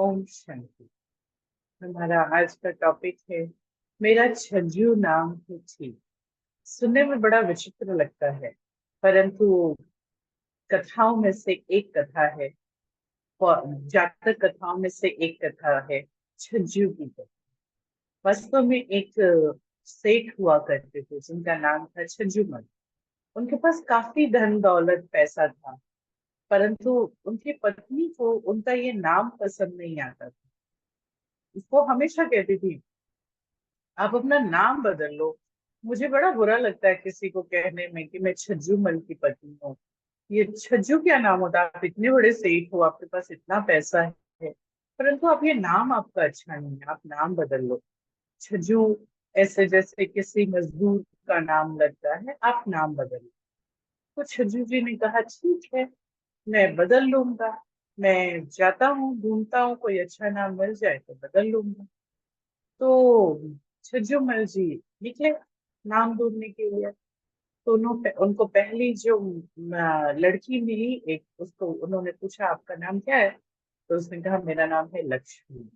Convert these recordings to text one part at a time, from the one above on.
ओम शांति। हमारा आज का टॉपिक है मेरा छज्जू नाम ही थी। सुनने में बड़ा विचित्र लगता है, परंतु कथाओं में से एक कथा है, और जातक कथाओं में से एक कथा है छज्जू की कथा। वास्तव में एक सेठ हुआ करते थे जिनका नाम था छज्जूमल। उनके पास काफी धन दौलत पैसा था, परंतु उनकी पत्नी को उनका ये नाम पसंद नहीं आता था। वो हमेशा कहती थी, आप अपना नाम बदल लो। मुझे बड़ा बुरा लगता है किसी को कहने में कि मैं छज्जू मल की पत्नी हूँ। ये छज्जू क्या नाम होता है? आप इतने बड़े सेठ हो, आपके पास इतना पैसा है, परंतु आप ये नाम आपका अच्छा नहीं है, आप नाम बदल लो। छज्जू ऐसे जैसे किसी मजदूर का नाम लगता है, आप नाम बदल लो। तो छज्जू जी ने कहा ठीक है, मैं बदल लूंगा। मैं जाता हूँ, ढूंढता हूँ, कोई अच्छा नाम मिल जाए तो बदल लूंगा। तो छज्जूमल जी निकले नाम ढूंढने के लिए। तो उनको पहली जो लड़की मिली, एक, उसको उन्होंने पूछा आपका नाम क्या है? तो उसने कहा मेरा नाम है लक्ष्मी।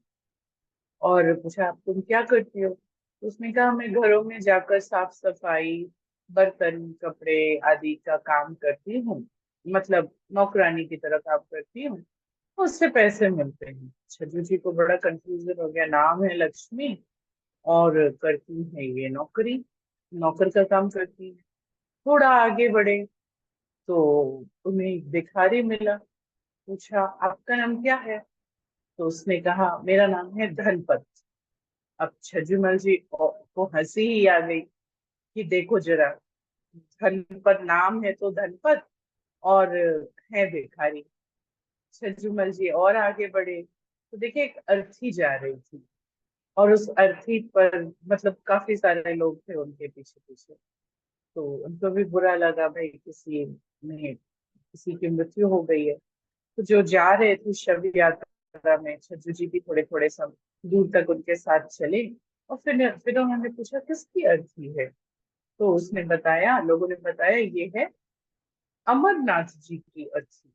और पूछा आप तुम क्या करती हो? तो उसने कहा मैं घरों में जाकर साफ सफाई, बर्तन कपड़े आदि का काम करती हूँ, मतलब नौकरानी की तरह काम करती हूँ, उससे पैसे मिलते हैं। छज्जू जी को बड़ा कंफ्यूजन हो गया, नाम है लक्ष्मी और करती है ये नौकरी, नौकर का काम करती है। थोड़ा आगे बढ़े तो उन्हें एक भिखारी मिला। पूछा आपका नाम क्या है? तो उसने कहा मेरा नाम है धनपत। अब छज्जूमल जी को हंसी ही आ गई कि देखो जरा, धनपत नाम है तो धनपत, और है भिखारी। छज्जूमल जी और आगे बढ़े तो देखिए एक अर्थी जा रही थी, और उस अर्थी पर मतलब काफी सारे लोग थे उनके पीछे पीछे। तो उनको भी बुरा लगा, भाई किसी की मृत्यु हो गई है। तो जो जा रहे थे शव यात्रा में, छज्जू जी भी थोड़े थोड़े सब दूर तक उनके साथ चले। और फिर उन्होंने पूछा किसकी अर्थी है? तो उसने बताया, लोगों ने बताया ये है अमरनाथ जी की अर्थी।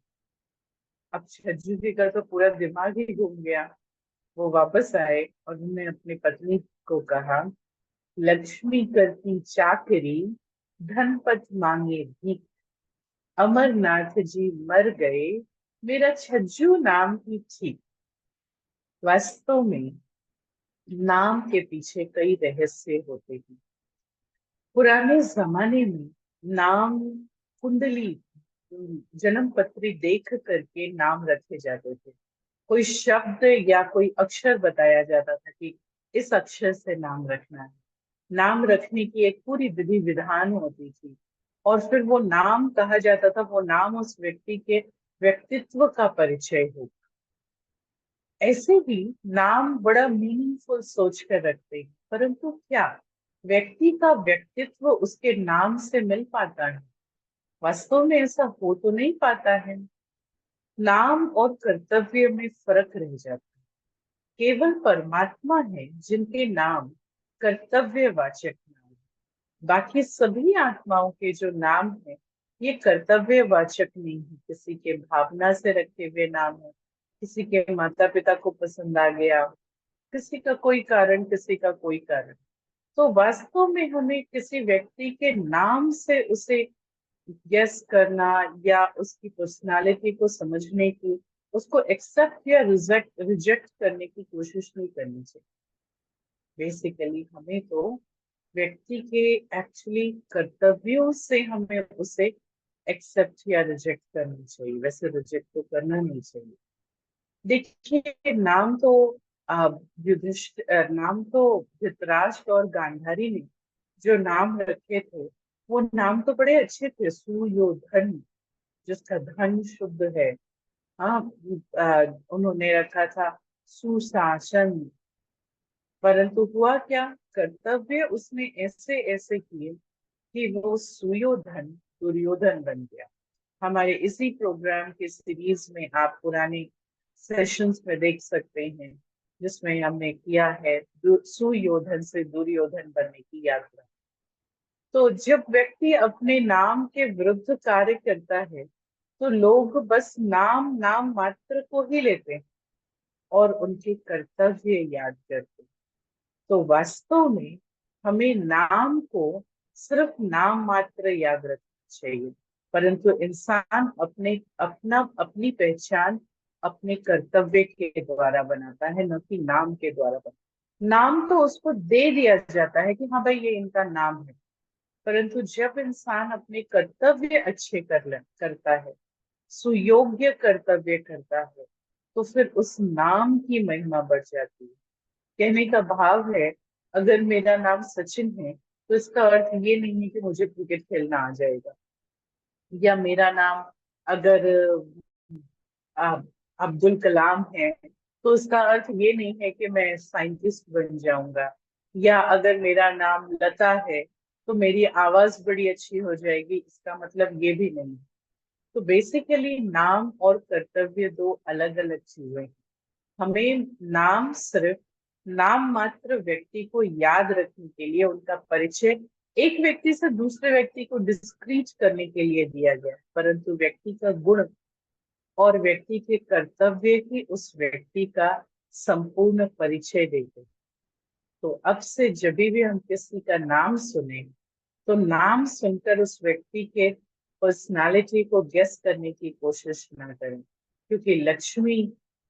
अब छज्जू जी का तो पूरा दिमाग ही घूम गया। वो वापस आए और उन्होंने अपनी पत्नी को कहा, लक्ष्मी करती चाकरी, धनपत मांगे भीख, अमरनाथ जी मर गए, मेरा छज्जू नाम ही ठीक। वास्तव में नाम के पीछे कई रहस्य होते हैं। पुराने जमाने में नाम कुंडली, जन्म पत्री देख करके नाम रखे जाते थे। कोई शब्द या कोई अक्षर बताया जाता था कि इस अक्षर से नाम रखना है। नाम रखने की एक पूरी विधि विधान होती थी, और फिर वो नाम कहा जाता था, वो नाम उस व्यक्ति के व्यक्तित्व का परिचय हो। ऐसे ही नाम बड़ा मीनिंगफुल सोच कर रखते हैं, परंतु क्या व्यक्ति का व्यक्तित्व उसके नाम से मिल पाता है? वास्तव में ऐसा हो तो नहीं पाता है। नाम और कर्तव्य में फर्क रह जाता है। केवल परमात्मा है जिनके नाम कर्तव्यवाचक नाम। बाकी सभी आत्माओं के जो नाम है, ये कर्तव्यवाचक नहीं है। किसी के भावना से रखे हुए नाम है, किसी के माता पिता को पसंद आ गया, किसी का कोई कारण, किसी का कोई कारण। तो वास्तव में हमें किसी व्यक्ति के नाम से उसे गेस करना या उसकी पर्सनालिटी को समझने की, उसको एक्सेप्ट या रिजेक्ट रिजेक्ट करने की कोशिश नहीं करनी चाहिए। बेसिकली हमें तो व्यक्ति के एक्चुअली कर्तव्यों से हमें उसे एक्सेप्ट या रिजेक्ट करनी चाहिए, वैसे रिजेक्ट तो करना नहीं चाहिए। देखिए नाम तो नाम तो धृतराष्ट्र और गांधारी ने जो नाम रखे थे, वो नाम तो बड़े अच्छे थे। सुयोधन, जिसका धन शुद्ध है। हाँ, उन्होंने रखा था सुशासन। परंतु हुआ क्या, कर्तव्य उसने ऐसे ऐसे किए कि वो सुयोधन दुर्योधन बन गया। हमारे इसी प्रोग्राम के सीरीज में आप पुराने सेशंस में देख सकते हैं, जिसमें हमने किया है सुयोधन से दुर्योधन बनने की यात्रा। तो जब व्यक्ति अपने नाम के विरुद्ध कार्य करता है, तो लोग बस नाम नाम मात्र को ही लेते हैं। और उनके कर्तव्य याद करते हैं। तो वास्तव में हमें नाम को सिर्फ नाम मात्र याद रखना चाहिए, परंतु इंसान अपनी पहचान अपने कर्तव्य के द्वारा बनाता है, न कि नाम के द्वारा बनाता। नाम तो उसको दे दिया जाता है कि हाँ भाई ये इनका नाम है, परंतु जब इंसान अपने कर्तव्य अच्छे करता है, सुयोग्य कर्तव्य करता है, तो फिर उस नाम की महिमा बढ़ जाती है। कहने का भाव है, अगर मेरा नाम सचिन है तो इसका अर्थ ये नहीं है कि मुझे क्रिकेट खेलना आ जाएगा। या मेरा नाम अगर अ, अब्दुल कलाम है तो इसका अर्थ ये नहीं है कि मैं साइंटिस्ट बन जाऊंगा। या अगर मेरा नाम लता है तो मेरी आवाज बड़ी अच्छी हो जाएगी, इसका मतलब ये भी नहीं। तो बेसिकली नाम और कर्तव्य दो अलग अलग चीजें हैं। हमें नाम सिर्फ नाम मात्र व्यक्ति को याद रखने के लिए, उनका परिचय एक व्यक्ति से दूसरे व्यक्ति को डिस्क्रीट करने के लिए दिया गया है, परंतु व्यक्ति का गुण और व्यक्ति के कर्तव्य ही उस व्यक्ति का संपूर्ण परिचय देते हैं। तो अब से जब भी हम किसी का नाम सुने तो नाम सुनकर उस व्यक्ति के पर्सनालिटी को गेस करने की कोशिश ना करें, क्योंकि लक्ष्मी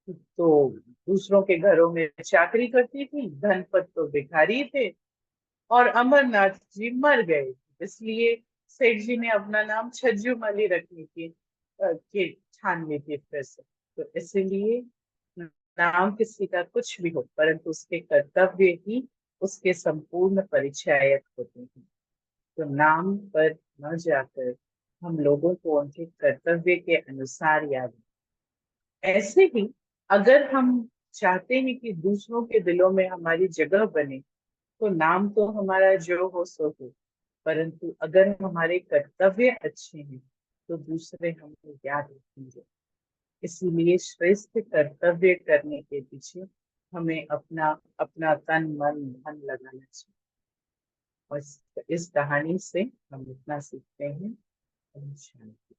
तो दूसरों के घरों में चाकरी करती थी, धनपत तो भिखारी थे, और अमरनाथ जी मर गए, इसलिए सेठ जी ने अपना नाम छज्जू माली रखने की ठान ली थी फिर से। तो इसीलिए नाम किसी का कुछ भी हो, परंतु उसके कर्तव्य ही उसके संपूर्ण परिचायक होते हैं। तो नाम पर न जाकर हम लोगों को उनके कर्तव्य के अनुसार याद रखें। ऐसे ही अगर हम चाहते हैं कि दूसरों के दिलों में हमारी जगह बने, तो नाम तो हमारा जो हो सो हो, परंतु अगर हमारे कर्तव्य अच्छे हैं तो दूसरे हमें याद रखेंगे। इसीलिए श्रेष्ठ कर्तव्य करने के पीछे हमें अपना अपना तन मन धन लगाना चाहिए। और इस कहानी से हम इतना सीखते हैं। ओम शांति।